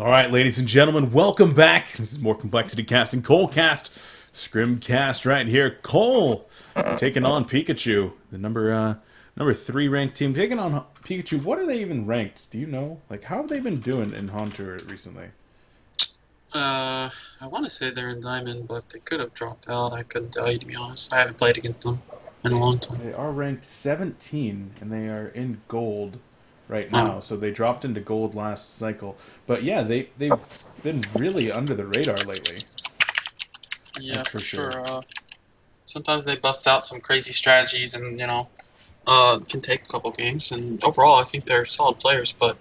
All right, ladies and gentlemen, welcome back. This is more complexity casting, coLcast, Scrimcast right here. Cole taking on Pikachu, the number 3 ranked team, taking on Pikachu. What are they even ranked? Do you know? Like, how have they been doing in HoN Tour recently? I want to say they're in Diamond, but they could have dropped out. I couldn't tell you, to be honest. I haven't played against them in a long time. They are ranked 17, and they are in Gold right Oh, now. So they dropped into Gold last cycle. But yeah, they've been really under the radar lately. yeah, That's for for sure. sure. Sometimes they bust out some crazy strategies and, can take a couple games. And overall, I think they're solid players, but,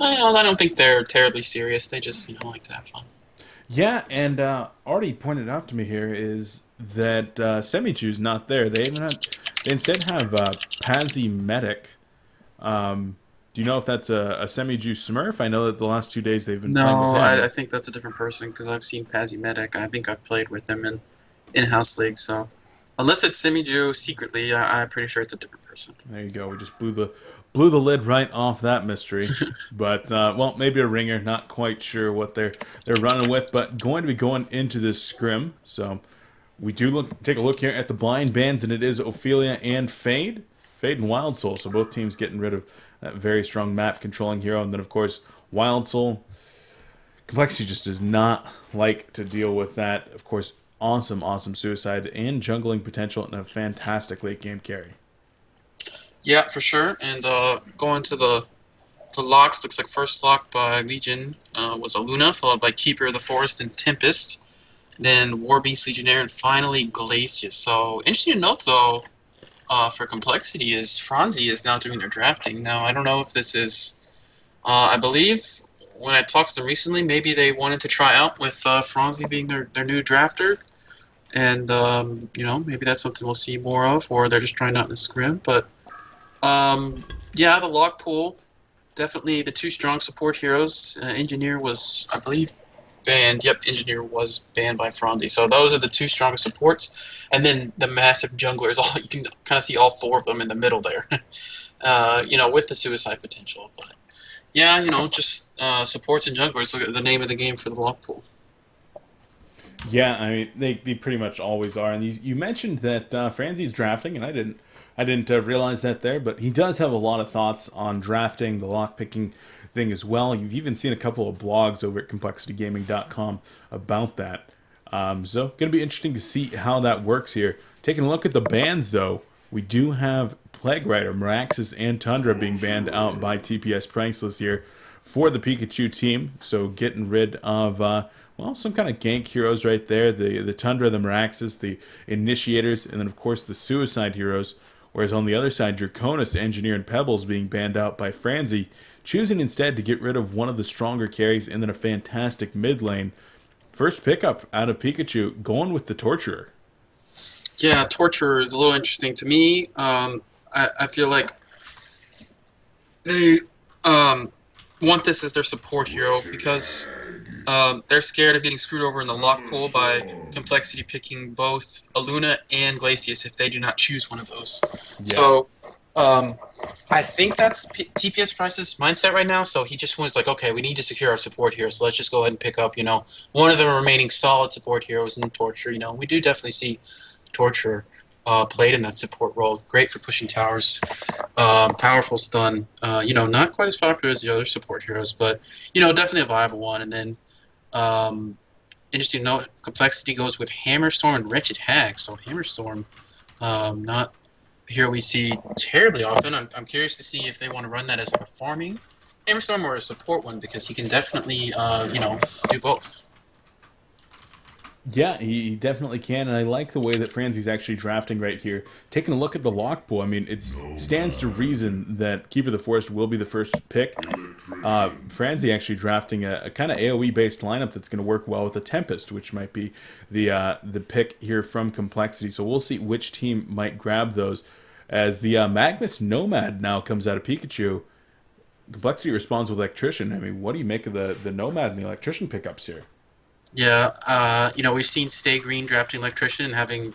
I don't think they're terribly serious. They just, like to have fun. Yeah, and already pointed out to me here is that Semichu's not there. They instead have Pazzy Medic. Do you know if that's a Semichu Smurf? I know that the last 2 days they've been playing with No, I him. think that's a different person because I've seen Pazzy Medic. I think I've played with him in House League, so unless it's Simiju secretly, I'm pretty sure it's a different person. There you go. We just blew the lid right off that mystery. But well, maybe a ringer. Not quite sure what they're running with, but going to be going into this scrim. So we do take a look here at the blind bands, and it is Ophelia and Fade and Wild Soul. So both teams getting rid of that very strong map controlling hero, and then of course Wild Soul. Complexity just does not like to deal with that. Of course, awesome suicide and jungling potential, and a fantastic late game carry. Yeah, for sure. And going to the locks, looks like first lock by Legion was a Luna, followed by Keeper of the Forest and Tempest. Then Warbeast Legionnaire, and finally Glacius. So interesting to note though, for Complexity is Franzi is now doing their drafting. Now I don't know if this is, I believe when I talked to them recently, maybe they wanted to try out with Franzi being their new drafter. And, maybe that's something we'll see more of, or they're just trying out in a scrim. But yeah, the lock pool, definitely the two strong support heroes. Engineer was, I believe, banned. Yep, Engineer was banned by Franzi. So those are the two strongest supports. And then the massive junglers, all you can kind of see all four of them in the middle there. With the suicide potential. But yeah, just supports and junglers. Look at the name of the game for the lock pool. Yeah, I mean they pretty much always are. And you mentioned that Franzi's drafting, and I didn't realize that there, but he does have a lot of thoughts on drafting the lock picking thing as well. You've even seen a couple of blogs over at complexitygaming.com about that. So going to be interesting to see how that works here. Taking a look at the bans though, we do have Plague Rider, Meraxes, and Tundra being banned out by TPS Priceless here for the Pikachu team. So getting rid of some kind of gank heroes right there. The Tundra, the Meraxes, the Initiators, and then of course the Suicide heroes. Whereas on the other side, Draconis, Engineer, and Pebbles being banned out by Franzi, choosing instead to get rid of one of the stronger carries and then a fantastic mid lane. First pickup out of Pikachu, going with the Torturer. Yeah, Torture is a little interesting to me. I feel like they want this as their support hero because they're scared of getting screwed over in the lock pool by Complexity picking both Aluna and Glacius if they do not choose one of those. Yeah. So I think that's TPS Price's mindset right now. So he just was like, okay, we need to secure our support here, so let's just go ahead and pick up, one of the remaining solid support heroes in Torture. We do definitely see Torture played in that support role. Great for pushing towers. Powerful stun. Not quite as popular as the other support heroes, but, definitely a viable one. And then, interesting note, Complexity goes with Hammerstorm and Wretched Hag. So Hammerstorm, not a hero we see terribly often. I'm curious to see if they want to run that as like a farming Hammerstorm or a support one, because he can definitely, do both. Yeah, he definitely can, and I like the way that Franzi's actually drafting right here. Taking a look at the lock pool, I mean, it stands to reason that Keeper of the Forest will be the first pick. Franzi actually drafting a kind of AoE-based lineup that's going to work well with the Tempest, which might be the pick here from Complexity. So we'll see which team might grab those. As the Magnus Nomad now comes out of Pikachu, Complexity responds with Electrician. I mean, what do you make of the Nomad and the Electrician pickups here? Yeah, we've seen Stay Green drafting Electrician and having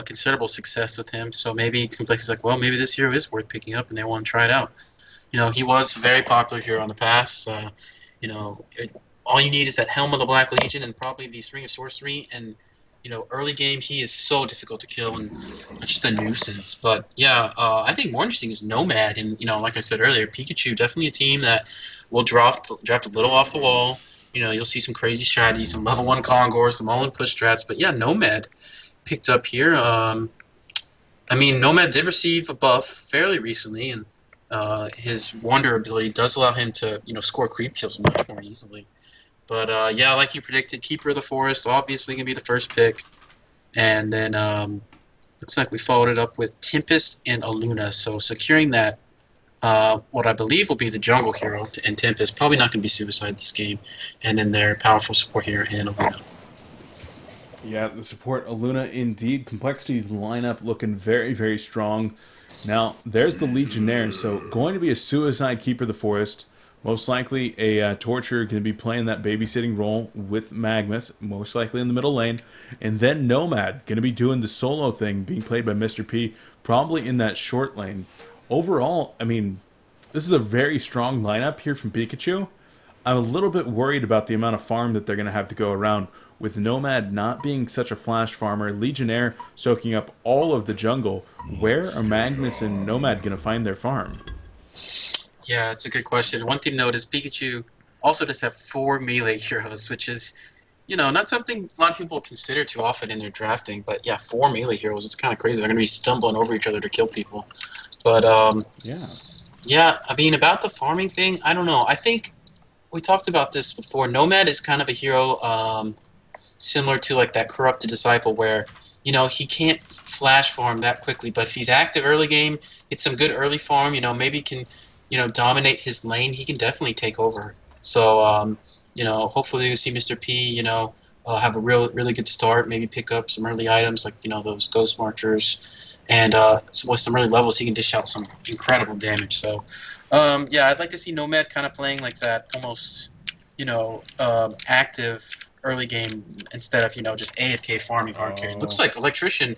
considerable success with him. So maybe Complexity's like, well, maybe this hero is worth picking up, and they want to try it out. He was a very popular hero in the past. All you need is that Helm of the Black Legion and probably the Ring of Sorcery. And early game he is so difficult to kill and just a nuisance. But yeah, I think more interesting is Nomad. And like I said earlier, Pikachu definitely a team that will draft a little off the wall. You'll see some crazy strategies, some level 1 Kongor, some all-in push strats. But yeah, Nomad picked up here. Nomad did receive a buff fairly recently, and his Wonder ability does allow him to, score creep kills much more easily. But yeah, like you predicted, Keeper of the Forest obviously gonna be the first pick, and then looks like we followed it up with Tempest and Aluna. So securing that, what I believe will be the jungle hero and Tempest, probably not gonna be Suicide this game, and then their powerful support here in Aluna. Yeah, the support Aluna indeed. Complexity's lineup looking very, very strong. Now, there's the Legionnaire, so going to be a Suicide Keeper of the Forest. Most likely a Torturer going to be playing that babysitting role with Magnus, most likely in the middle lane. And then Nomad going to be doing the solo thing, being played by Mr. P, probably in that short lane. Overall, this is a very strong lineup here from Pikachu. I'm a little bit worried about the amount of farm that they're going to have to go around, with Nomad not being such a flash farmer, Legionnaire soaking up all of the jungle. Where are Magnus and Nomad going to find their farm? Yeah, it's a good question. One thing to note is Pikachu also does have 4 melee heroes, which is, not something a lot of people consider too often in their drafting. But yeah, 4 melee heroes, it's kind of crazy. They're going to be stumbling over each other to kill people. But yeah, about the farming thing, I don't know. I think we talked about this before. Nomad is kind of a hero similar to like that Corrupted Disciple, where he can't flash farm that quickly, but if he's active early game, get some good early farm, maybe can dominate his lane, he can definitely take over. So hopefully we see Mr. P have a really good start, maybe pick up some early items like those Ghost Marchers, and with some early levels he can dish out some incredible damage. So yeah, I'd like to see Nomad kind of playing like that, almost active early game instead of just AFK farming hard carry. Looks like Electrician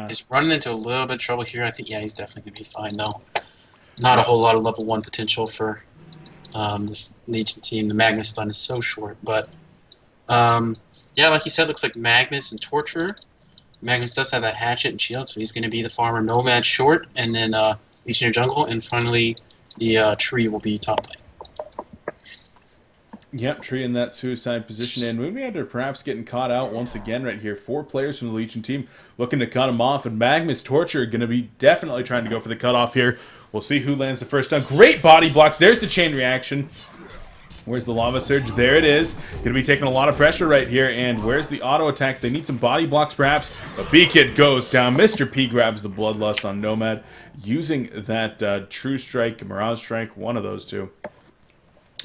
is running into a little bit of trouble here. I think he's definitely gonna be fine though. Not a whole lot of level 1 potential for this Legion team. The Magnus stun is so short, but yeah, like you said, looks like Magnus and Torturer. Magnus does have that hatchet and shield, so he's going to be the farmer. Nomad short, and then Legionnaire jungle, and finally the tree will be top lane. Yep, Tree in that suicide position, and Moonmeander perhaps getting caught out once again right here. 4 players from the Legion team looking to cut him off, and Magnus Torture going to be definitely trying to go for the cutoff here. We'll see who lands the first down. Great body blocks. There's the chain reaction. Where's the Lava Surge? There it is. Going to be taking a lot of pressure right here, and where's the auto attacks? They need some body blocks perhaps, but B-Kid goes down. Mr. P grabs the Bloodlust on Nomad, using that True Strike, Mirage Strike, one of those two.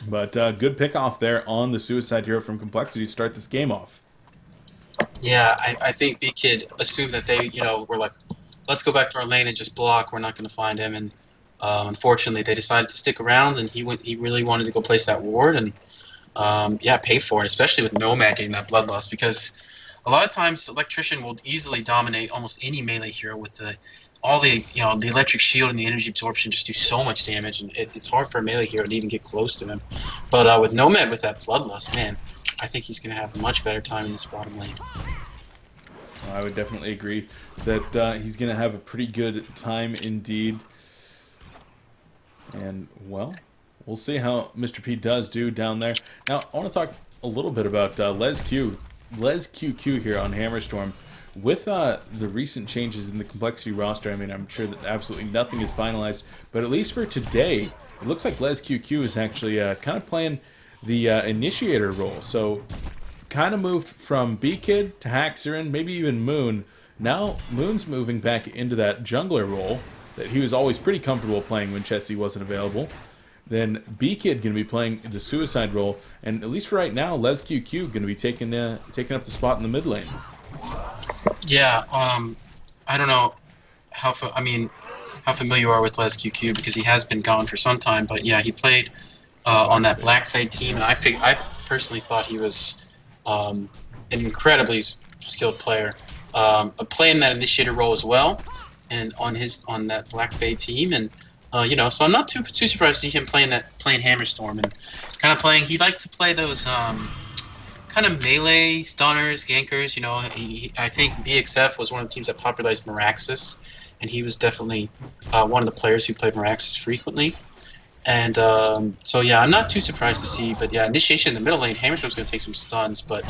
But good pick off there on the Suicide Hero from Complexity to start this game off. Yeah, I think B-Kid assumed that they, were like, let's go back to our lane and just block. We're not going to find him. And unfortunately, they decided to stick around, and he really wanted to go place that ward and, yeah, pay for it, especially with Nomad getting that Bloodlust, because a lot of times Electrician will easily dominate almost any melee hero with all the the electric shield and the energy absorption just do so much damage, and it's hard for a melee hero to even get close to him. But with Nomad with that Bloodlust, man, I think he's going to have a much better time in this bottom lane. I would definitely agree that he's going to have a pretty good time indeed. And, well, we'll see how Mr. P does do down there. Now, I want to talk a little bit about Les QQ here on Hammerstorm. With the recent changes in the Complexity roster, I'm sure that absolutely nothing is finalized, but at least for today, it looks like Les QQ is actually kind of playing the initiator role. So, kind of moved from B-Kid to Haxerin, maybe even Moon. Now, Moon's moving back into that jungler role that he was always pretty comfortable playing when Chessie wasn't available. Then B-Kid going to be playing the suicide role, and at least for right now, Les QQ going to be taking up the spot in the mid lane. Yeah, I don't know how familiar you are with Les QQ, because he has been gone for some time, but yeah, he played on that Black Fade team, and I personally thought he was an incredibly skilled player, playing that initiator role as well, and on that Black Fade team, and So I'm not too surprised to see him playing Hammerstorm and kind of playing. He liked to play those kind of melee stunners, gankers. I think BXF was one of the teams that popularized Meraxis, and he was definitely one of the players who played Meraxis frequently. And so yeah, I'm not too surprised to see. But yeah, initiation in the middle lane, Hammerstorm's going to take some stuns, but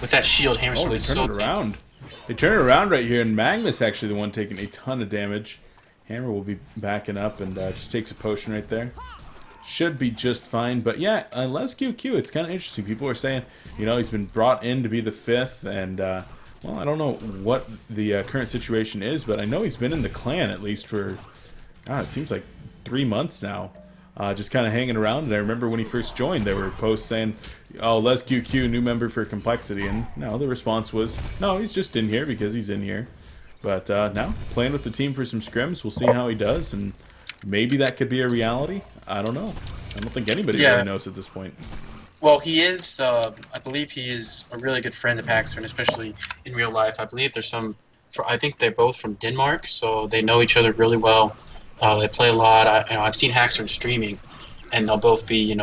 with that shield, Oh, Hammerstorm they is turned so it around. They turned it around right here, and Magnus actually the one taking a ton of damage. Hammer will be backing up and just takes a potion right there. Should be just fine. But yeah, Les QQ, it's kind of interesting. People are saying, he's been brought in to be the 5th, and well, I don't know what the current situation is, but I know he's been in the clan at least for, it seems like 3 months now. Just kind of hanging around, and I remember when he first joined, there were posts saying, "Oh, Les QQ, new member for Complexity," and no, the response was, "No, he's just in here because he's in here." But now, playing with the team for some scrims, we'll see how he does, and maybe that could be a reality. I don't know. I don't think anybody really knows at this point. Well, he is. I believe he is a really good friend of Haxter, and especially in real life. I believe there's some. I think they're both from Denmark, so they know each other really well. They play a lot. I've seen Haxter streaming, and they'll both be,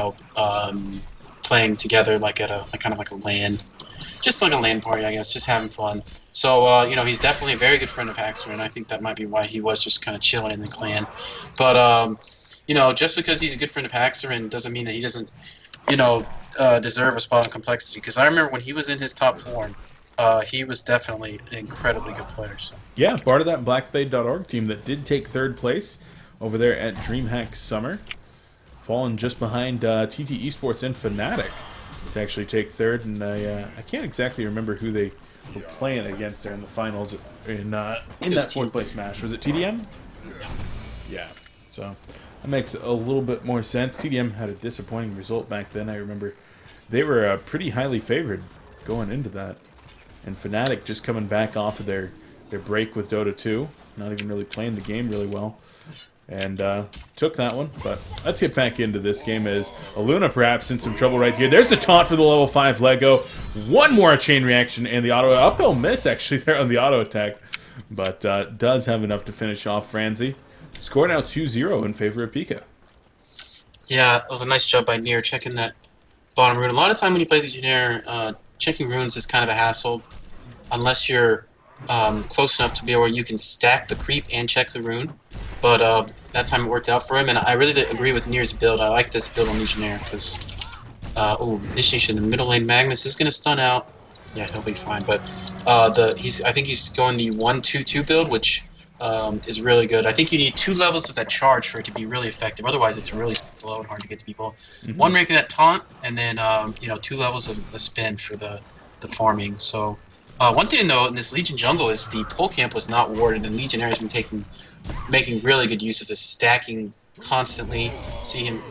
playing together like at a kind of like a LAN, just like a LAN party, I guess, just having fun. So, he's definitely a very good friend of Haxter, and I think that might be why he was just kind of chilling in the clan. But just because he's a good friend of Haxter, and doesn't mean that he doesn't, deserve a spot in Complexity. Because I remember when he was in his top form, he was definitely an incredibly good player. So. Yeah, part of that blackfade.org team that did take 3rd place over there at DreamHack Summer. Falling just behind TT Esports and Fnatic to actually take 3rd. And I can't exactly remember who they were playing against there in the finals in that 4th place match. Was it TDM? Yeah. So that makes a little bit more sense. TDM had a disappointing result back then. I remember they were pretty highly favored going into that. And Fnatic just coming back off of their break with Dota 2. Not even really playing the game really well. And took that one. But let's get back into this game as Aluna perhaps in some trouble right here. There's the taunt for the level 5 Lego. One more chain reaction and the auto uphill miss actually there on the auto attack. But does have enough to finish off Franzi. Score now 2-0 in favor of Pika. Yeah, it was a nice job by Nier checking that bottom rune. A lot of time when you play Legionnaire, checking runes is kind of a hassle unless you're close enough to be where you can stack the creep and check the rune. But that time it worked out for him, and I really agree with Nier's build. I like this build on Legionnaire because, initiation in the middle lane. Magnus is going to stun out. Yeah, he'll be fine. But I think he's going the 1-2-2 build, which is really good. I think you need 2 levels of that charge for it to be really effective. Otherwise, it's really slow and hard to get to people. Mm-hmm. 1 rank of that taunt, and then 2 levels of the spin for the farming. So one thing to note in this Legion jungle is the pole camp was not warded, and Legionnaire has been making really good use of this, stacking constantly. See him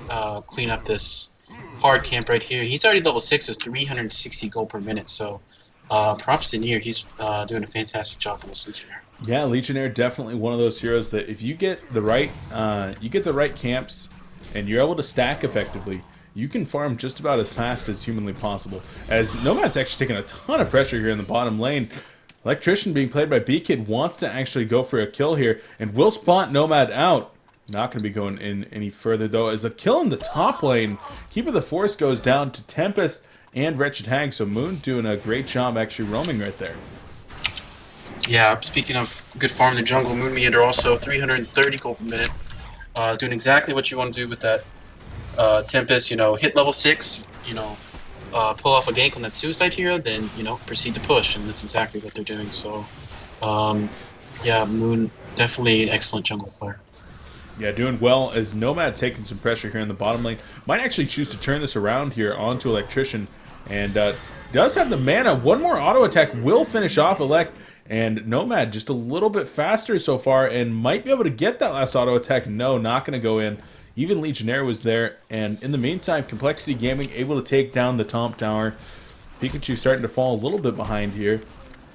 clean up this hard camp right here. He's already level 6 with 360 gold per minute. So props to Nier. He's doing a fantastic job on this Legionnaire. Yeah, Legionnaire definitely one of those heroes that if you get the right camps and you're able to stack effectively, you can farm just about as fast as humanly possible. As Nomad's actually taking a ton of pressure here in the bottom lane. Electrician being played by B-Kid wants to actually go for a kill here and will spot Nomad out. Not going to be going in any further though, as a kill in the top lane. Keeper of the Forest goes down to Tempest and Wretched Hag, so Moon doing a great job actually roaming right there. Yeah, speaking of good farm in the jungle, Moon Meander also 330 gold per minute. Doing exactly what you want to do with that Tempest, hit level 6, pull off a gank on that suicide hero, then, proceed to push, and that's exactly what they're doing. So, yeah, Moon, definitely an excellent jungle player. Yeah, doing well as Nomad taking some pressure here in the bottom lane. Might actually choose to turn this around here onto Electrician, and does have the mana. One more auto attack will finish off Elect, and Nomad just a little bit faster so far, and might be able to get that last auto attack. No, not going to go in. Even Legionnaire was there, and in the meantime, Complexity Gaming able to take down the top tower. Pikachu starting to fall a little bit behind here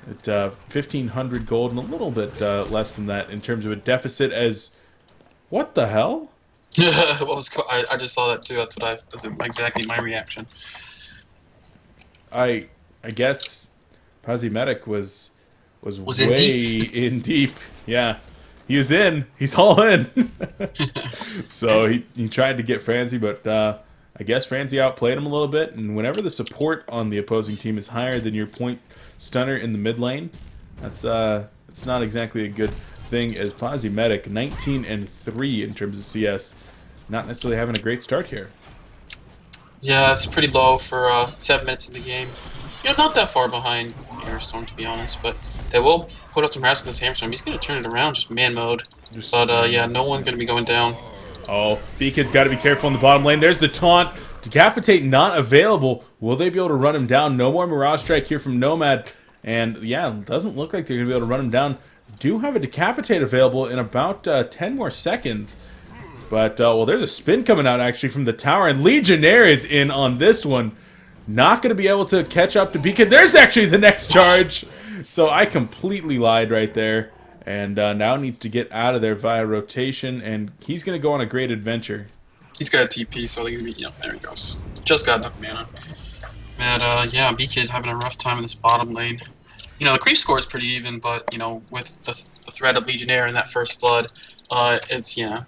at 1,500 gold and a little bit less than that in terms of a deficit as... What the hell? I just saw that too. That's exactly my reaction. I guess Pazimetic was way in deep. Yeah. he was in. He's all in. So he tried to get Franzi, but I guess Franzi outplayed him a little bit. And whenever the support on the opposing team is higher than your point stunner in the mid lane, that's not exactly a good thing. As Posi Medic, 19-3 in terms of CS, not necessarily having a great start here. Yeah, it's pretty low for 7 minutes in the game. You know, not that far behind Hammerstorm, to be honest, but they will put up some harass in this Hammerstorm. He's going to turn it around, just man mode. But yeah, no one's going to be going down. Oh, B-Kid's got to be careful in the bottom lane. There's the taunt. Decapitate not available. Will they be able to run him down? No more Mirage Strike here from Nomad. And yeah, doesn't look like they're going to be able to run him down. Do have a Decapitate available in about 10 more seconds. But, well, there's a spin coming out, actually, from the tower. And Legionnaire is in on this one. Not going to be able to catch up to Pika. There's actually the next charge. So I completely lied right there. And now needs to get out of there via rotation. And he's going to go on a great adventure. He's got a TP, so I think he's going to be, there he goes. Just got enough mana. And, yeah, B-Kid having a rough time in this bottom lane. You know, the creep score is pretty even, but, you know, with the threat of Legionnaire and that first blood, it's, yeah.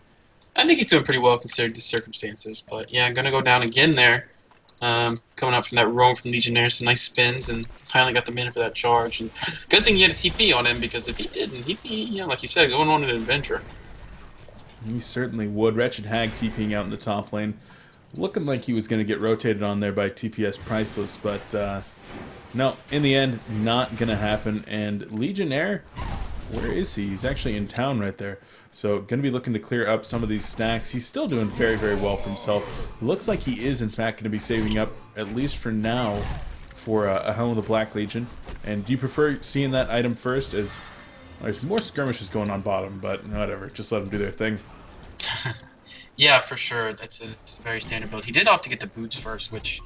I think he's doing pretty well considering the circumstances, but yeah, I'm gonna go down again there. Coming up from that roam from Legionnaire, some nice spins, and finally got the mana for that charge. And good thing he had a TP on him, because if he didn't, he'd be, you know, like you said, going on an adventure. He certainly would. Wretched Hag TPing out in the top lane, looking like he was gonna get rotated on there by TPS Priceless, but no, in the end, not gonna happen. And Legionnaire, where is he? He's actually in town right there. So, going to be looking to clear up some of these stacks. He's still doing very, very well for himself. Looks like he is, in fact, going to be saving up, at least for now, for a Helm of the Black Legion. And do you prefer seeing that item first? As there's more skirmishes going on bottom, but whatever. Just let them do their thing. Yeah, for sure. It's a very standard build. He did opt to get the boots first, which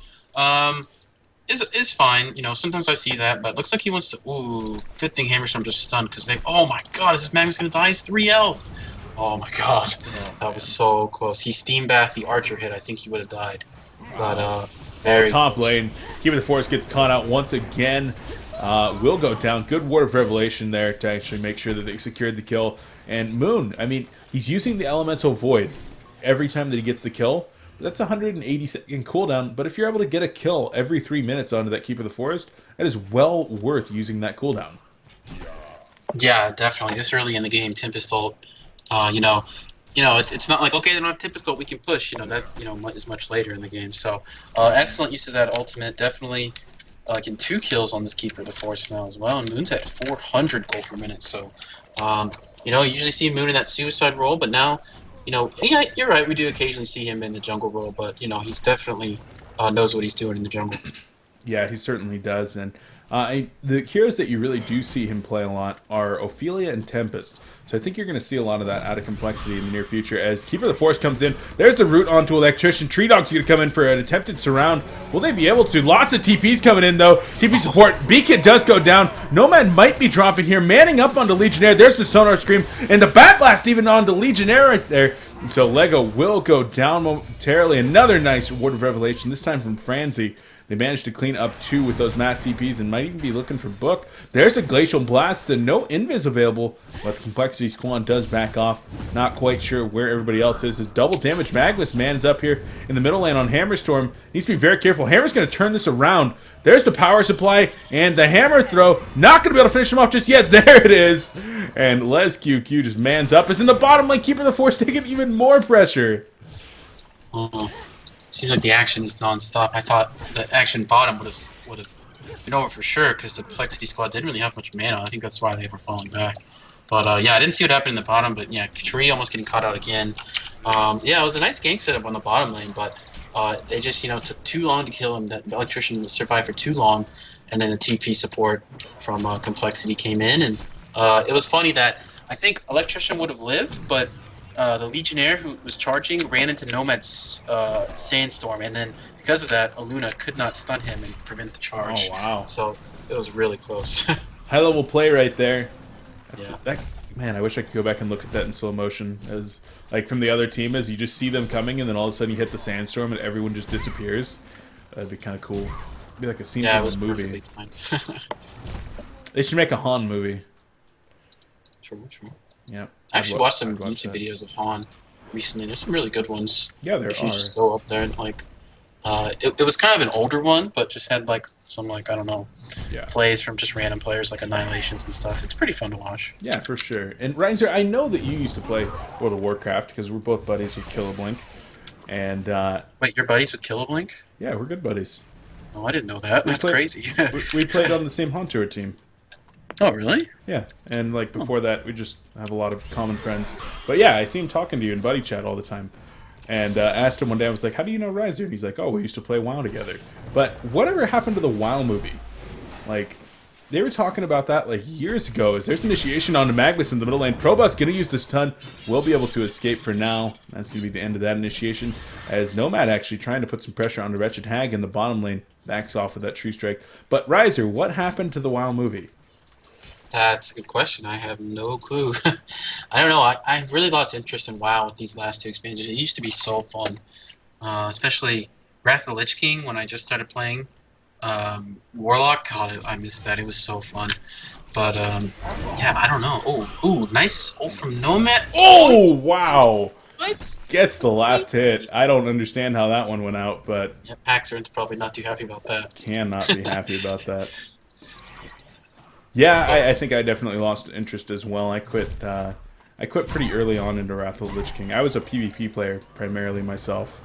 is fine. You know, sometimes I see that, but it looks like he wants to. Ooh, good thing Hammerstorm just stunned, because they. Oh my God, is this Magnus gonna die? He's 3 health. Oh my God, that was so close. He steam bath the archer hit. I think he would have died, but very top close. lane. Keeper of the Forest gets caught out once again. Will go down. Good Word of Revelation there to actually make sure that they secured the kill. And Moon, I mean, he's using the Elemental Void every time that he gets the kill. That's 180-second cooldown, but if you're able to get a kill every 3 minutes onto that Keeper of the Forest, that is well worth using that cooldown. Yeah, definitely. This early in the game, Tempest ult, you know, it's not like, okay, they don't have Tempest ult, we can push. You know, that is much later in the game. So, excellent use of that ultimate. Definitely, getting 2 kills on this Keeper of the Forest now as well. And Moon's at 400 gold per minute. So, you know, you usually see Moon in that suicide role, but now. You know, yeah, you're right. We do occasionally see him in the jungle role, but you know, he's definitely knows what he's doing in the jungle. Yeah, he certainly does. And the heroes that you really do see him play a lot are Ophelia and Tempest. So I think you're going to see a lot of that out of complexity in the near future. As Keeper of the Forest comes in, there's the route onto Electrician. Tree Dog's going to come in for an attempted surround. Will they be able to? Lots of TPs coming in, though. TP support. B-Kid does go down. Nomad might be dropping here. Manning up onto Legionnaire. There's the Sonar Scream. And the Bat Blast even onto Legionnaire right there. So Lego will go down momentarily. Another nice Word of Revelation, this time from Franzi. They managed to clean up 2 with those mass TPs and might even be looking for Book. There's the Glacial Blast and no invis available, but the Complexity Squad does back off. Not quite sure where everybody else is. As double damage Magnus man's up here in the middle lane on Hammerstorm. Needs to be very careful. Hammer's going to turn this around. There's the power supply and the hammer throw. Not going to be able to finish him off just yet. There it is. And Les QQ just mans up. Is in the bottom lane. Keeper of the Force taking even more pressure. Seems like the action is non-stop. I thought the action bottom would have been over for sure, because the Complexity Squad didn't really have much mana. I think that's why they were falling back. But yeah, I didn't see what happened in the bottom. But yeah, Tree almost getting caught out again. Yeah, it was a nice gank setup on the bottom lane, but they just took too long to kill him. That the Electrician survived for too long, and then the TP support from Complexity came in, and it was funny that I think Electrician would have lived, but the Legionnaire who was charging ran into Nomad's Sandstorm, and then because of that, Aluna could not stun him and prevent the charge. Oh, wow. So it was really close. High-level play right there. Yeah. Man, I wish I could go back and look at that in slow motion. As like from the other team, as you just see them coming, and then all of a sudden you hit the Sandstorm, and everyone just disappears. That'd be kind of cool. It'd be like a scene from a movie. Timed. They should make a Han movie. True. Yep. I actually watched some I'd watch YouTube that. videos of Han recently. There's some really good ones. Yeah, there If you are. just go up there and like, it was kind of an older one, but just had like some like I don't know, Yeah. plays from just random players like Annihilations and stuff. It's pretty fun to watch. Yeah, for sure. And Riser, I know that you used to play World of Warcraft because we're both buddies with coL.HoN. And Wait, you're buddies with Killablink? yeah, we're good buddies. Oh, I didn't know that. That's played- crazy. We played on the same HoN Tour team. Oh, really? Yeah, and like before that, we just have a lot of common friends. But yeah, I see him talking to you in buddy chat all the time. And asked him one day, I was like, "How do you know Riser?" And he's like, "Oh, we used to play WoW together." But whatever happened to the WoW movie? Like, they were talking about that like years ago. As there's initiation onto Magnus in the middle lane, Probus gonna use this stun. Will be able to escape for now. That's gonna be the end of that initiation. As Nomad actually trying to put some pressure on the Wretched Hag in the bottom lane, backs off with that tree strike. But Riser, what happened to the WoW movie? That's a good question. I have no clue. I don't know. I've really lost interest in WoW with these last two expansions. It used to be so fun, especially Wrath of the Lich King when I just started playing. Warlock, God, I missed that. It was so fun. But yeah, I don't know. Oh, nice ult from Nomad. Oh, wow! What? Gets the last hit. I don't understand how that one went out, but Yeah, Paxern's probably not too happy about that. cannot be happy about that. Yeah, I think I definitely lost interest as well. I quit pretty early on into Wrath of the Lich King. I was a PvP player primarily myself.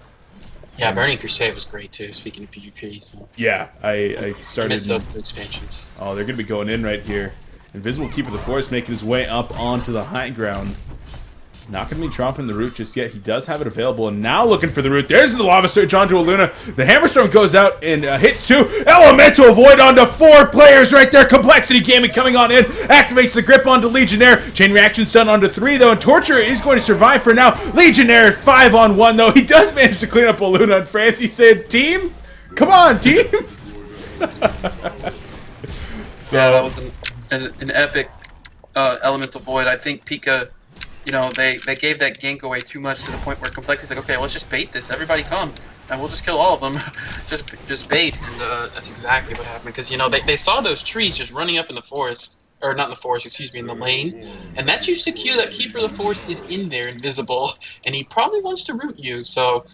Yeah, Burning Crusade was great too. Speaking of PvP, so Yeah, I I started. missed those two expansions. Oh, they're going to be going in right here. Invisible Keeper of the Forest making his way up onto the high ground. Not going to be dropping the root just yet. He does have it available, and now looking for the root. There's the Lava Surge onto a Luna. The Hammerstorm goes out and hits two. Elemental Void onto 4 players right there. Complexity Gaming coming on in. Activates the grip onto Legionnaire. Chain Reaction's done onto 3, though, and Torture is going to survive for now. Legionnaire is 5-on-1, though. He does manage to clean up a Luna, and Francie said, "Team? Come on, team!" So, Yeah, that was an epic Elemental Void. I think Pika, you know, they gave that gank away too much to the point where Complexity's like, okay, let's just bait this. Everybody come, and we'll just kill all of them. just bait. And that's exactly what happened. Because, you know, they saw those trees just running up in the forest. Or not in the forest, excuse me, in the lane. And that's usually cue that Keeper of the Forest is in there, invisible. And he probably wants to root you. So,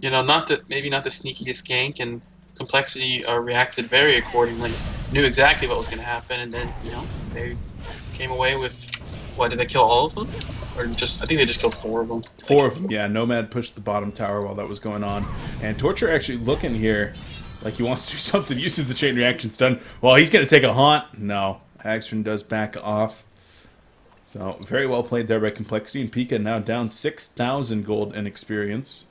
you know, maybe not the sneakiest gank. And Complexity reacted very accordingly. Knew exactly what was going to happen. And then, you know, they came away with... What, did they kill all of them? Or just, I think they just killed 4 of them. 4 of them, yeah. Nomad pushed the bottom tower while that was going on. And Torture actually looking here like he wants to do something. Uses the chain reaction stun. Well, he's going to take a haunt. No. Hagstrom does back off. So, very well played there by Complexity. And Pika now down 6,000 gold in experience.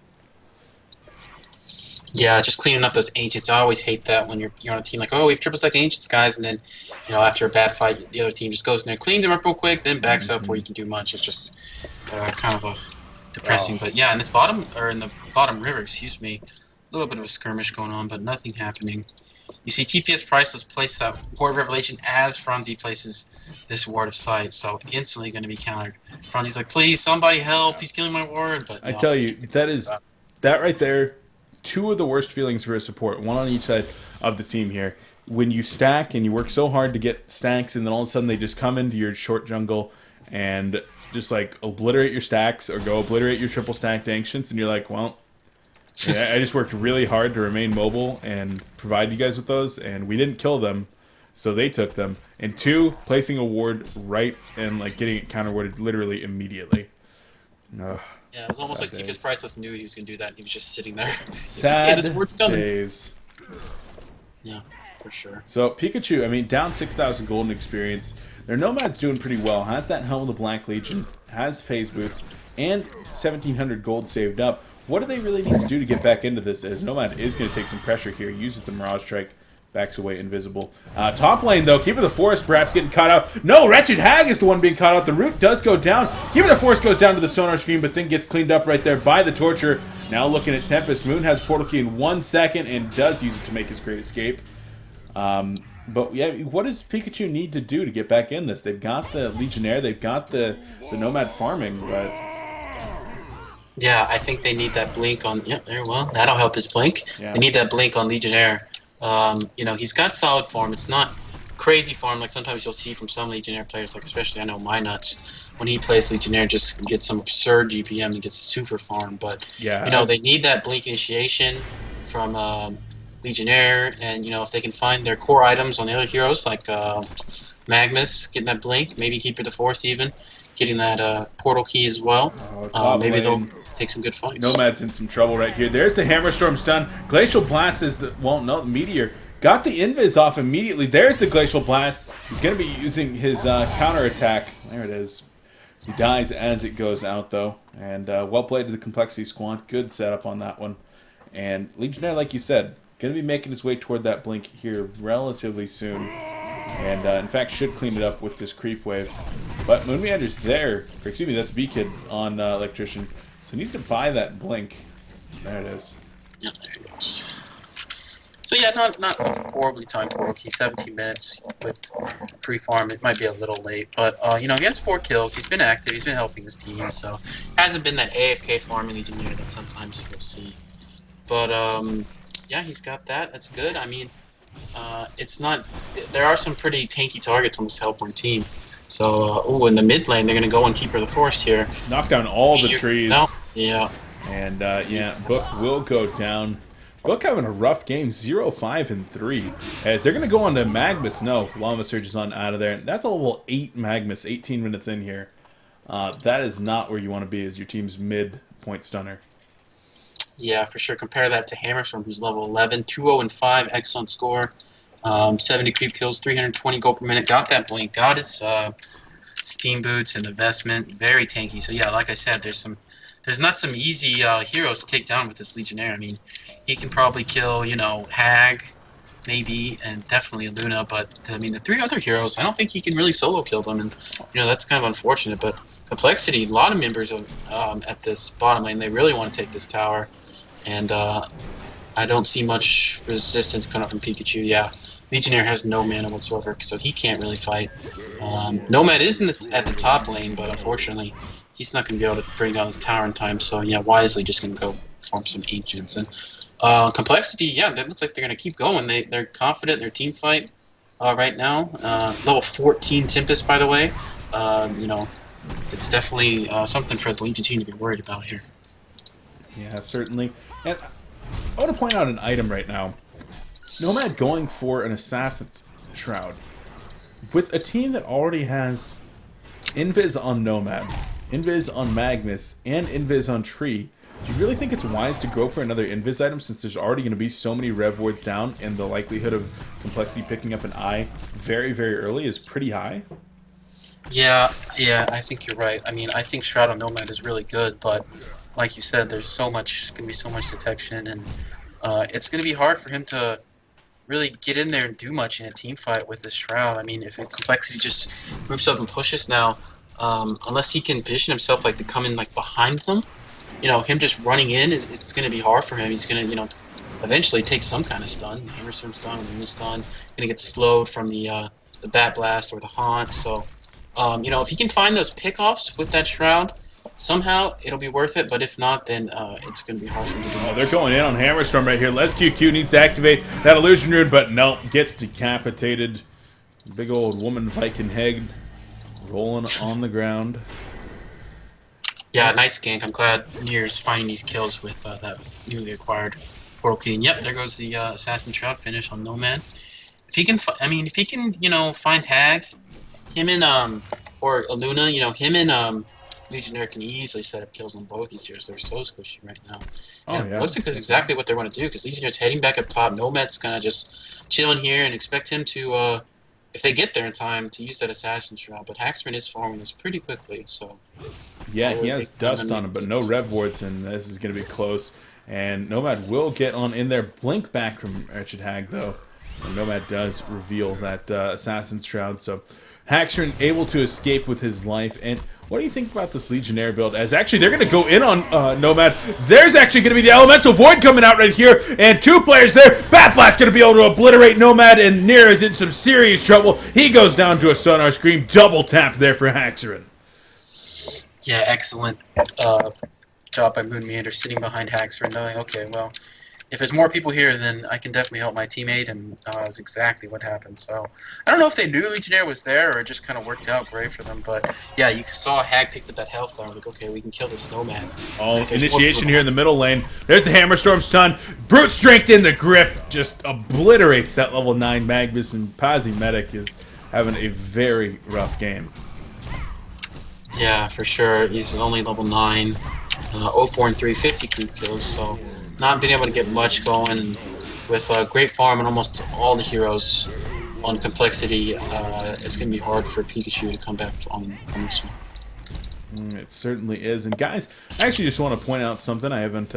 Yeah, just cleaning up those ancients. I always hate that when you're on a team like, oh, we've triple stacked the ancients, guys, and then, you know, after a bad fight, the other team just goes in there, cleans them up real quick, then backs up before you can do much. It's just kind of a depressing. Wow. But yeah, in the bottom river, excuse me, a little bit of a skirmish going on, but nothing happening. You see, TPS Priceless placed that Ward of Revelation as Franzi places this Ward of Sight, so instantly going to be countered. Franzi's like, please, somebody help, he's killing my ward. But I no, tell you, that right there, 2 of the worst feelings for a support, one on each side of the team here. When you stack and you work so hard to get stacks, and then all of a sudden they just come into your short jungle and just like obliterate your stacks or go obliterate your triple stacked ancients, and you're like, well, yeah, I just worked really hard to remain mobile and provide you guys with those, and we didn't kill them, so they took them. And 2, placing a ward right and like getting it counter warded literally immediately. Ugh. Yeah, it was almost like Sad TPS days. Priceless knew he was going to do that, and he was just sitting there. Sad okay, this word's coming. days. Yeah, for sure. So Pikachu, I mean, down 6,000 golden experience. Their Nomad's doing pretty well. Has that Helm of the Black Legion, has phase boots, and 1,700 gold saved up. What do they really need to do to get back into this? As Nomad is going to take some pressure here. Uses the Mirage Strike. Backs away invisible. Top lane, though. Keeper of the Forest perhaps getting caught out. No, Wretched Hag is the one being caught out. The root does go down. Keeper of the Forest goes down to the sonar screen, but then gets cleaned up right there by the Torture. Now looking at Tempest. Moon has Portal Key in 1 second and does use it to make his great escape. But yeah, what does Pikachu need to do to get back in this? They've got the Legionnaire. They've got the Nomad farming, but... Yeah, I think they need that blink on... Yeah, there, well, that'll help his blink. Yeah. They need that blink on Legionnaire. You know, he's got solid form. It's not crazy farm like sometimes you'll see from some Legionnaire players, like especially I know my nuts when he plays Legionnaire just gets some absurd GPM and gets super farm. But Yeah, they need that blink initiation from Legionnaire, and if they can find their core items on the other heroes like Magnus, getting that blink, maybe Keeper the Force even, getting that portal key as well. top Maybe they'll lane. take some good fights. Nomad's in some trouble right here. There's the Hammer Storm stun. Glacial Blast is the... Well, no, Meteor. Got the Invis off immediately. There's the Glacial Blast. He's going to be using his counterattack. There it is. He dies as it goes out, though. And well played to the Complexity Squad. Good setup on that one. And Legionnaire, like you said, going to be making his way toward that blink here relatively soon. And, in fact, should clean it up with this creep wave. But Moon Meander's there. Or, excuse me, that's B-Kid on Electrician. So he needs to buy that blink. There it is. Yeah, there it goes. So yeah, not a horribly timed portal key. 17 minutes with free farm. It might be a little late, but he has 4 kills. He's been active. He's been helping his team. So hasn't been that AFK farming Legionnaire that sometimes you'll see. But yeah, he's got that. That's good. I mean, it's not. There are some pretty tanky targets on this Hellborn team. So in the mid lane, they're gonna go and Keeper the Force here. Knock down all the trees. No, yeah. And yeah, Book will go down. Book having a rough game, 0-5-3. As they're going to go on to Magnus. No, Lava Surge is on out of there. That's a level 8 Magnus, 18 minutes in here. That is not where you want to be as your team's mid-point stunner. Yeah, for sure. Compare that to Hammerstorm, who's level 11, 2-0-5, excellent score. 70 creep kills, 320 gold per minute. Got that blink, got his steam boots and investment. Very tanky. So yeah, like I said, there's not some easy heroes to take down with this Legionnaire. I mean, he can probably kill, Hag, maybe, and definitely Luna. But I mean, the 3 other heroes, I don't think he can really solo kill them, and that's kind of unfortunate. But Complexity, a lot of members of, at this bottom lane, they really want to take this tower, and I don't see much resistance coming up from Pikachu. Yeah, Legionnaire has no mana whatsoever, so he can't really fight. Nomad is at the top lane, but unfortunately, he's not going to be able to bring down this tower in time. So yeah, wisely just going to go farm some Ancients. And Complexity, yeah, that looks like they're going to keep going. They're confident in their team fight right now. Level 14 Tempest, by the way. It's definitely something for the Legion team to be worried about here. Yeah, certainly. And I want to point out an item right now. Nomad going for an Assassin's Shroud. With a team that already has Invis on Nomad, Invis on Magnus, and Invis on Tree, do you really think it's wise to go for another Invis item since there's already going to be so many Rev Wards down and the likelihood of Complexity picking up an eye very, very early is pretty high? Yeah, I think you're right. I mean, I think Shroud on Nomad is really good, but like you said, there's going to be so much detection, and it's going to be hard for him to really get in there and do much in a team fight with this Shroud. I mean, if Complexity just groups up and pushes now, unless he can position himself like to come in like behind them, him just running in it's going to be hard for him. He's going to, eventually take some kind of stun. Hammerstorm stun, Luna stun. Going to get slowed from the Bat Blast or the Haunt. So, if he can find those pickoffs with that Shroud, somehow it'll be worth it. But if not, then it's going to be hard for him to do. Oh, they're going in on Hammerstorm right here. Les QQ needs to activate that Illusion Rune, but no, gets decapitated. Big old woman Viking head rolling on the ground. Yeah, nice gank. I'm glad Nier's finding these kills with that newly acquired Portal Key. And yep, there goes the Assassin Shroud finish on Nomad. If he can, find Hag, him and or Luna, him and Legionnaire can easily set up kills on both these heroes. They're so squishy right now. And it looks like that's exactly what they want to do, because Legionnaire's heading back up top. Nomad's kind of just chilling here and expect him to, if they get there in time, to use that Assassin Shroud. But Haxman is farming this pretty quickly, so... Yeah, he has dust on him, but no Rev Wards, and this is going to be close. And Nomad will get on in there. Blink back from Wretched Hag, though. And Nomad does reveal that Assassin's Shroud, so Haxman able to escape with his life. And what do you think about this Legionnaire build? As actually, they're going to go in on Nomad. There's actually going to be the Elemental Void coming out right here, and 2 players there. Bat Blast going to be able to obliterate Nomad, and Nier is in some serious trouble. He goes down to a Sonar Scream. Double tap there for Haxman. Yeah, excellent job by Moon Meander sitting behind Haxer and knowing, okay, well, if there's more people here, then I can definitely help my teammate, and that's exactly what happened. So I don't know if they knew Legionnaire was there or it just kind of worked out great for them, but yeah, you saw Hag picked up that health. I was like, okay, we can kill this snowman. Oh, initiation here in the middle lane. There's the Hammerstorm stun. Brute Strength in the grip just obliterates that level 9 Magnus, and Pazzi Medic is having a very rough game. Yeah, for sure. He's only level 9, 04 and 3, 50 creep kills, so not being able to get much going. And with great farm and almost all the heroes on complexity, it's going to be hard for Pikachu to come back from this one. It certainly is. And guys, I actually just want to point out something. I haven't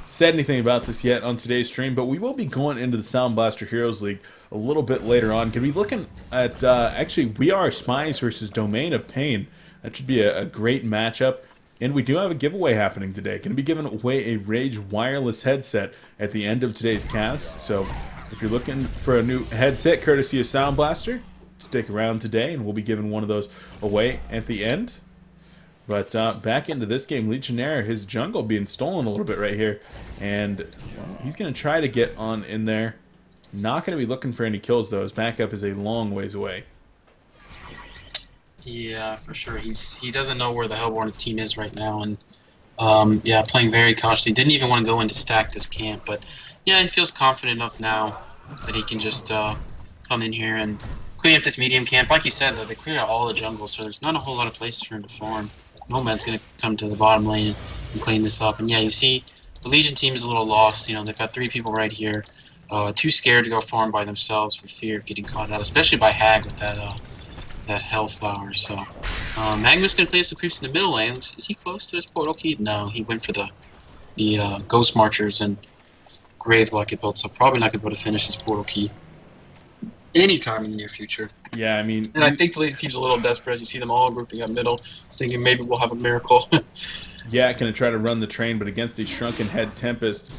said anything about this yet on today's stream, but we will be going into the Sound Blaster Heroes League a little bit later on. Going to be looking at, actually, We Are Spies versus Domain of Pain. That should be a great matchup. And we do have a giveaway happening today. Going to be giving away a Rage wireless headset at the end of today's cast. So if you're looking for a new headset courtesy of Sound Blaster, stick around today and we'll be giving one of those away at the end. But back into this game, Legionnaire, his jungle being stolen a little bit right here. And well, he's going to try to get on in there. Not going to be looking for any kills, though. His backup is a long ways away. Yeah, for sure. He doesn't know where the Hellborn team is right now, and yeah, playing very cautiously. Didn't even want to go in to stack this camp, but yeah, he feels confident enough now that he can just come in here and clean up this medium camp. Like you said, though, they cleared out all the jungle, so there's not a whole lot of places for him to farm. Nomad's going to come to the bottom lane and clean this up. And yeah, you see the Legion team is a little lost. You know, they've got 3 people right here, too scared to go farm by themselves for fear of getting caught out, especially by Hag with that Hellflower. So Magnus going to place the creeps in the middle lane. Is he close to his portal key? No, he went for the Ghost Marchers and Grave Locket built, so probably not going to be able to finish his portal key anytime in the near future. Yeah, I mean... And I think the team's a little desperate as you see them all grouping up middle, thinking maybe we'll have a miracle. Yeah, going to try to run the train, but against a Shrunken Head Tempest,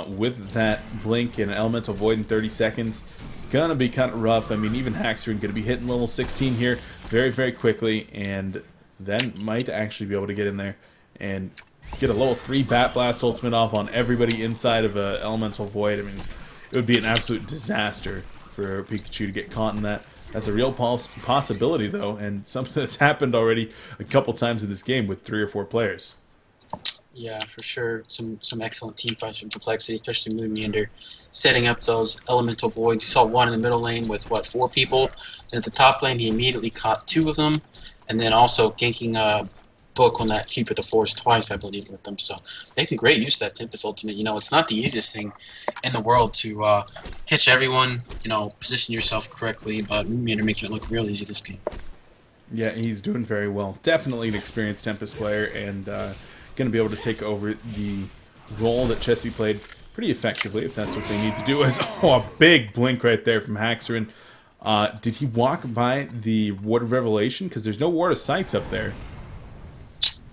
with that Blink and Elemental Void in 30 seconds, gonna be kind of rough. I mean, even Haxorn going to be hitting level 16 here very, very quickly, and then might actually be able to get in there and get a level 3 Bat Blast ultimate off on everybody inside of a Elemental Void. I mean, it would be an absolute disaster for Pikachu to get caught in that. That's a real possibility, though, and something that's happened already a couple times in this game with 3 or 4 players. Yeah, for sure. Some excellent team fights from Complexity, especially Moonmeander, setting up those Elemental Voids. You saw one in the middle lane with, what, 4 people? And at the top lane, he immediately caught 2 of them, and then also ganking Book on that Keeper the Force twice, I believe, with them. So making great use of that Tempest Ultimate. You know, it's not the easiest thing in the world to catch everyone, you know, position yourself correctly, but Moonmeander making it look real easy this game. Yeah, he's doing very well. Definitely an experienced Tempest player, and going to be able to take over the role that Chessie played pretty effectively, if that's what they need to do. As a big blink right there from Haxorn. Did he walk by the Ward of Revelation? Because there's no Ward of Sights up there.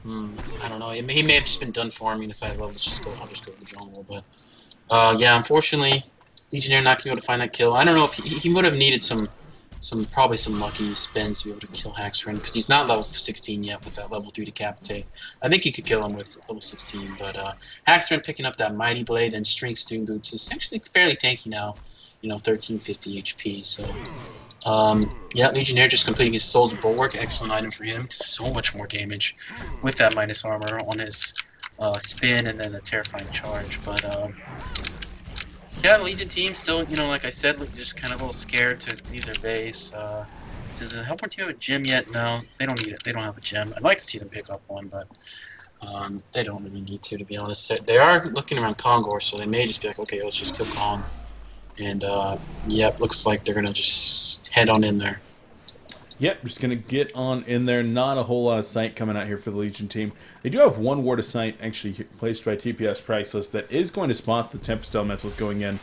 I don't know. He may have just been done farming. Decided, well, I'll just go to the jungle. But yeah, unfortunately, Legionnaire not going to be able to find that kill. I don't know if he would have needed probably some lucky spins to be able to kill Haxorn, because he's not level 16 yet with that level 3 Decapitate. I think you could kill him with level 16, but Haxorn picking up that Mighty Blade and Strength Stone Boots is actually fairly tanky now. You know, 1350 HP. So yeah, Legionnaire just completing his Soul's Bulwark. Excellent item for him. So much more damage with that minus armor on his spin and then the Terrifying Charge. But yeah, the Legion team still, you know, like I said, just kind of a little scared to leave their base. Does the Hellborn team have a gym yet? No, they don't need it. They don't have a gym. I'd like to see them pick up one, but they don't really need to be honest. They are looking around Kongor, so they may just be like, okay, let's just kill Kong. And, yep, looks like they're going to just head on in there. Yep, just going to get on in there. Not a whole lot of sight coming out here for the Legion team. They do have 1 Ward of Sight actually placed by TPS Priceless that is going to spot the Tempest Elementals going in.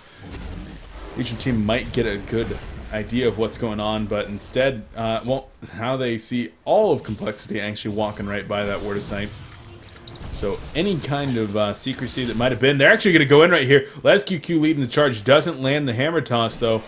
Legion team might get a good idea of what's going on, but instead, well, how they see all of Complexity actually walking right by that Ward of Sight. So any kind of secrecy that might have been, they're actually going to go in right here. LesQQ leading the charge, doesn't land the hammer toss though.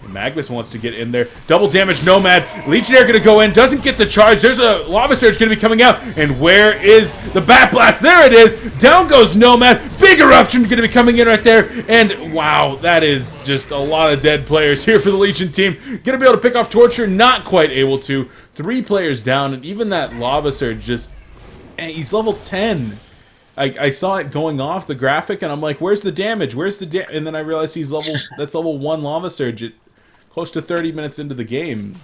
And Magnus wants to get in there. Double damage Nomad. Legionnaire going to go in, doesn't get the charge. There's a Lava Surge going to be coming out. And where is the Bat Blast? There it is. Down goes Nomad. Big eruption going to be coming in right there. And wow, that is just a lot of dead players here for the Legion team. Going to be able to pick off Torture, not quite able to. 3 players down, and even that Lava Surge just... he's level 10. I saw it going off the graphic, and I'm like, where's the damage? Where's the damage? And then I realized that's level 1 Lava Surge at close to 30 minutes into the game.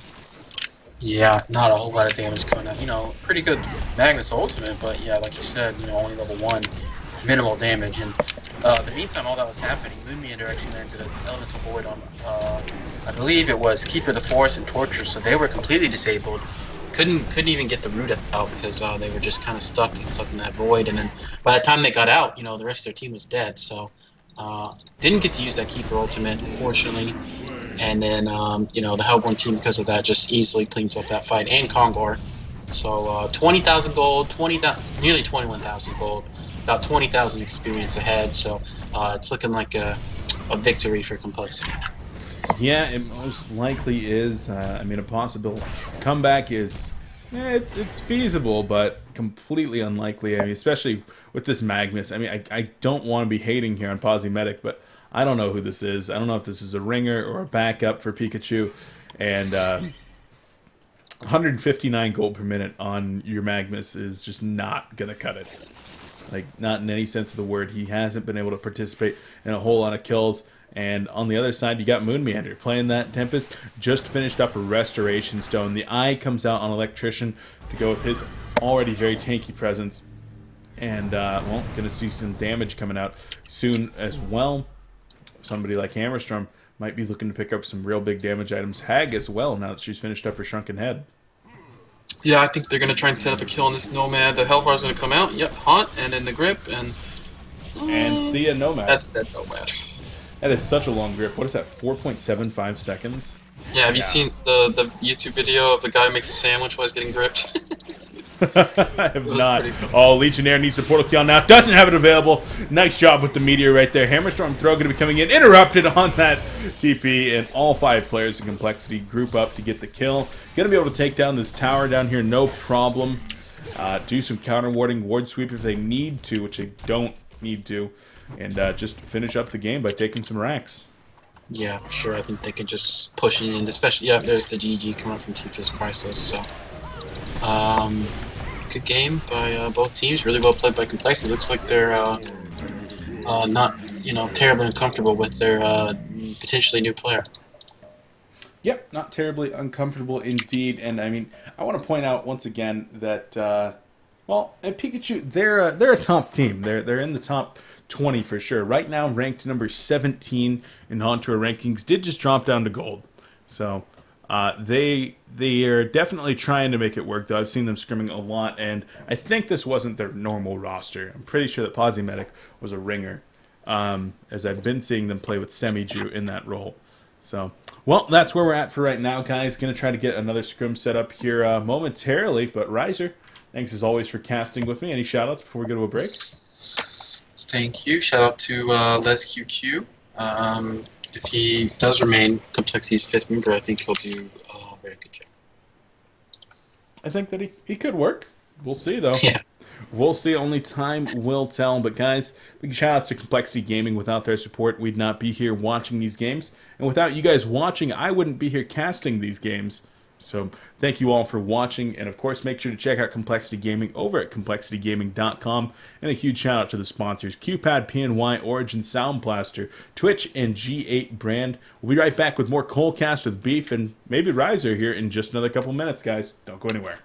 Yeah, not a whole lot of damage coming out. You know, pretty good Magnus ultimate, but yeah, like you said, you know, only level 1, minimal damage. And the meantime, all that was happening, Moon Meander actually landed an Elemental Void on, I believe it was Keeper of the Forest and Torture, so they were completely disabled. Couldn't even get the root out because they were just kind of stuck in that void. And then by the time they got out, you know, the rest of their team was dead. So didn't get to use that Keeper ultimate, unfortunately. And then, you know, the Hellborn team, because of that, just easily cleans up that fight. And Kongor. So 20,000 gold, nearly 21,000 gold, about 20,000 experience ahead. So it's looking like a victory for Complexity. Yeah, it most likely is. I mean, a possible comeback is... it's feasible, but completely unlikely. I mean, especially with this Magnus. I mean, I don't want to be hating here on Posymedic, but I don't know who this is. I don't know if this is a ringer or a backup for Pikachu. And 159 gold per minute on your Magnus is just not going to cut it. Like, not in any sense of the word. He hasn't been able to participate in a whole lot of kills. And on the other side, you got Moon Meander playing that Tempest. Just finished up a Restoration Stone. The Eye comes out on Electrician to go with his already very tanky presence. And, well, going to see some damage coming out soon as well. Somebody like Hammerstrom might be looking to pick up some real big damage items. Hag as well, now that she's finished up her Shrunken Head. Yeah, I think they're going to try and set up a kill on this Nomad. The Hellbar's going to come out. Yep, Haunt, and then the Grip, and see a Nomad. That's dead Nomad. That is such a long grip. What is that, 4.75 seconds? Yeah, have you seen the YouTube video of the guy who makes a sandwich while he's getting gripped? I have not. Oh, Legionnaire needs the portal kill now. Doesn't have it available. Nice job with the meteor right there. Hammerstorm throw going to be coming in. Interrupted on that TP. And all 5 players in Complexity group up to get the kill. Going to be able to take down this tower down here, no problem. Do some counter warding, ward sweep if they need to, which they don't need to. And just finish up the game by taking some racks. Yeah, for sure. I think they can just push it in, especially, yeah, there's the GG coming from Teachers Crisis. So, good game by both teams. Really well played by Complexity. Looks like they're not, you know, terribly uncomfortable with their potentially new player. Yep, not terribly uncomfortable indeed. And I mean, I want to point out once again that, well, and Pikachu, they're a top team. They're in the top 20 for sure. Right now, ranked number 17 in HoN Tour rankings. Did just drop down to gold. So they are definitely trying to make it work, though. I've seen them scrimming a lot, and I think this wasn't their normal roster. I'm pretty sure that Posymedic was a ringer, as I've been seeing them play with Semiju in that role. So, well, that's where we're at for right now, guys. Going to try to get another scrim set up here momentarily, but Riser, thanks as always for casting with me. Any shout-outs before we go to a break? Thank you. Shout out to LesQQ. If he does remain Complexity's 5th member, I think he'll do a very good job. I think that he could work. We'll see, though. Yeah. We'll see. Only time will tell. But, guys, big shout-outs to Complexity Gaming. Without their support, we'd not be here watching these games. And without you guys watching, I wouldn't be here casting these games. So thank you all for watching, and of course make sure to check out Complexity Gaming over at complexitygaming.com, and a huge shout out to the sponsors QPad, PNY, Origin Sound Blaster, Twitch, and G8 Brand. We'll be right back with more coLcast with Beef and maybe Riser here in just another couple minutes, guys. Don't go anywhere.